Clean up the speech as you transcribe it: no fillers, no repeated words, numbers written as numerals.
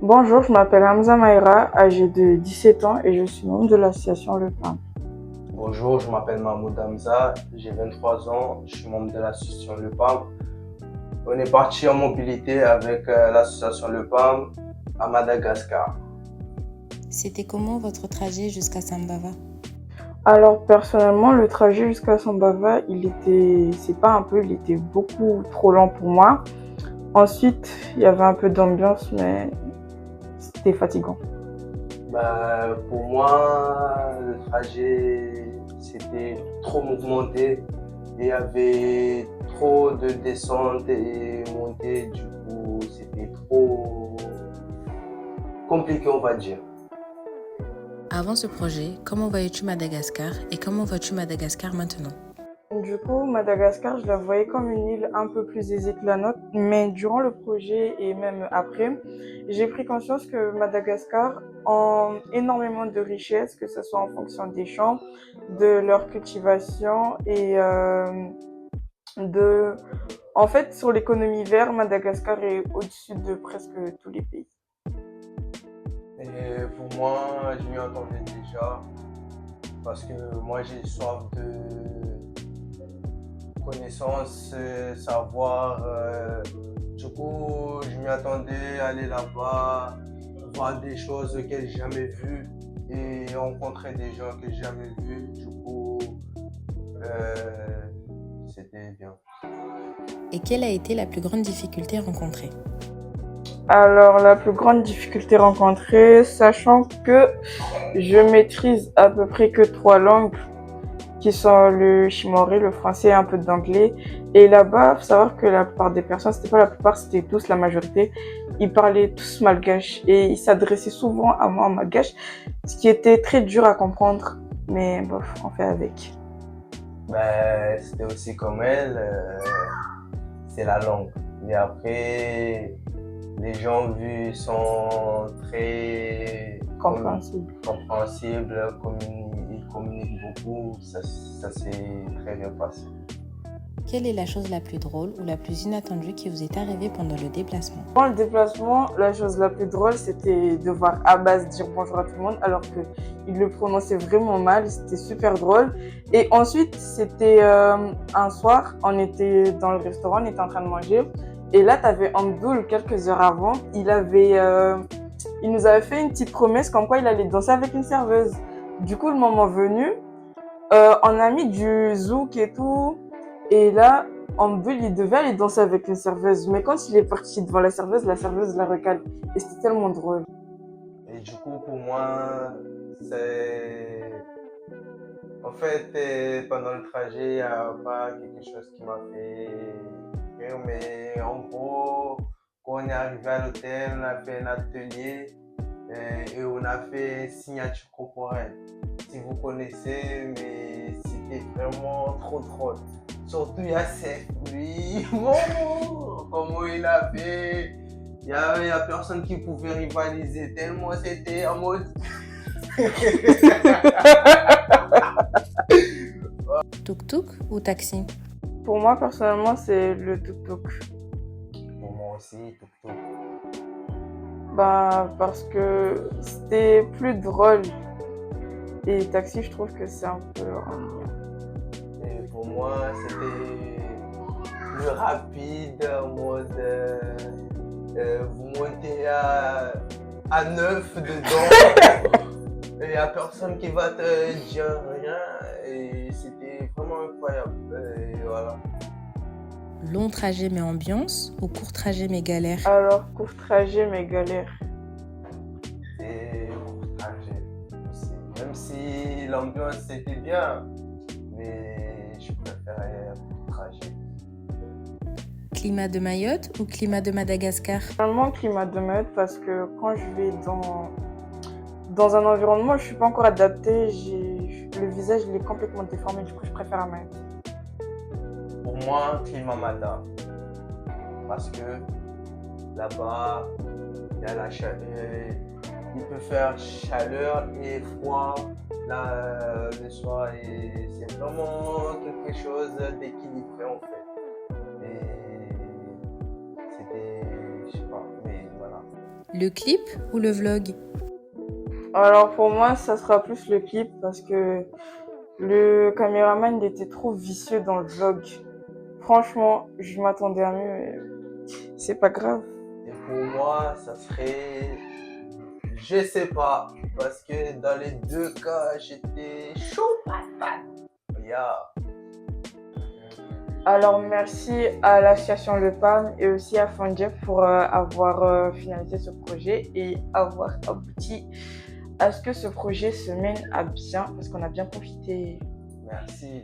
Bonjour, je m'appelle Hamza Maïra, âgé de 17 ans et je suis membre de l'association Le Pain. Bonjour, je m'appelle Mahmoud Hamza, j'ai 23 ans, je suis membre de l'association Le PAM. On est parti en mobilité avec l'association Le PAM à Madagascar. C'était comment votre trajet jusqu'à Sambava? Alors personnellement, le trajet jusqu'à Sambava, il était beaucoup trop lent pour moi. Ensuite, il y avait un peu d'ambiance, mais c'était fatigant. Pour moi, le trajet, c'était trop mouvementé et il y avait trop de descentes et montées, du coup, c'était trop compliqué, on va dire. Avant ce projet, comment voyais-tu Madagascar et comment vois-tu Madagascar maintenant? Du coup, Madagascar, je la voyais comme une île un peu plus aisée que la nôtre, mais durant le projet et même après, j'ai pris conscience que Madagascar a énormément de richesses, que ce soit en fonction des champs, de leur cultivation et de... En fait, sur l'économie verte, Madagascar est au-dessus de presque tous les pays. Et pour moi, je m'y attendais déjà parce que moi j'ai soif de connaissances, savoir. Du coup, je m'y attendais à aller là-bas, voir des choses que j'ai jamais vues et rencontrer des gens que j'ai jamais vus. Du coup, euh, c'était bien. Et quelle a été la plus grande difficulté rencontrée? Alors, la plus grande difficulté rencontrée, sachant que je maîtrise à peu près que 3 langues, qui sont le chimoré, le français et un peu d'anglais. Et là-bas, il faut savoir que la plupart des personnes, c'était pas la plupart, c'était tous la majorité, ils parlaient tous malgache et ils s'adressaient souvent à moi en malgache, ce qui était très dur à comprendre, mais bof, on fait avec. C'était aussi comme elle, c'est la langue. Mais après, les gens vus sont très Compréhensible. compréhensibles, ils communiquent beaucoup, ça s'est très bien passé. Quelle est la chose la plus drôle ou la plus inattendue qui vous est arrivée pendant le déplacement? Pendant le déplacement, la chose la plus drôle, c'était de voir Abbas dire bonjour à tout le monde alors qu'il le prononçait vraiment mal. C'était super drôle. Et ensuite, c'était un soir, on était dans le restaurant, on était en train de manger. Et là, tu avais Amdoul, quelques heures avant, il nous avait fait une petite promesse comme quoi il allait danser avec une serveuse. Du coup, le moment venu, on a mis du zouk et tout. Et là, Amdoul, il devait aller danser avec une serveuse. Mais quand il est parti devant la serveuse l'a recalé. Et c'était tellement drôle. Et du coup, pour moi, c'est... En fait, pendant le trajet, il n'y a pas quelque chose qui m'a fait rire, mais en gros, quand on est arrivé à l'hôtel, on a fait un atelier et on a fait signature corporelle. Si vous connaissez, mais c'était vraiment trop drôle. Surtout Yassef, lui, comment il a fait. Il y a personne qui pouvait rivaliser tellement c'était en mode. Tuk-tuk ou taxi? Pour moi, personnellement, c'est le tuk-tuk. Pour moi aussi, tuk tuk. Parce que c'était plus drôle. Et taxi, je trouve que c'est un peu ennuyant. Et pour moi, c'était plus rapide, en mode vous montez à 9 dedans et il n'y a personne qui va te dire rien et c'était vraiment incroyable. Et voilà. Long trajet mais ambiance ou court trajet mais galère? Alors, court trajet, mais galère. Et court trajet aussi. Même si l'ambiance c'était bien, mais je préférais court trajet. Climat de Mayotte ou climat de Madagascar? Finalement, climat de Mayotte, parce que quand je vais dans un environnement où je ne suis pas encore adaptée, le visage il est complètement déformé, du coup je préfère à Mayotte. Pour moi, climat Mada. Parce que là-bas, il y a la chaleur. Il peut faire chaleur et froid là, le soir. Et c'est vraiment quelque chose d'équilibré en fait. Et c'était, je sais pas, mais voilà. Le clip ou le vlog? Alors pour moi, ça sera plus le clip parce que le caméraman il était trop vicieux dans le vlog. Franchement, je m'attendais à mieux, mais c'est pas grave. Et pour moi, ça serait. Je sais pas. Parce que dans les deux cas, j'étais chaud patate. Yeah. Alors merci à l'association Le PAM et aussi à Fondjep pour avoir finalisé ce projet et avoir abouti à ce que ce projet se mène à bien parce qu'on a bien profité. Merci.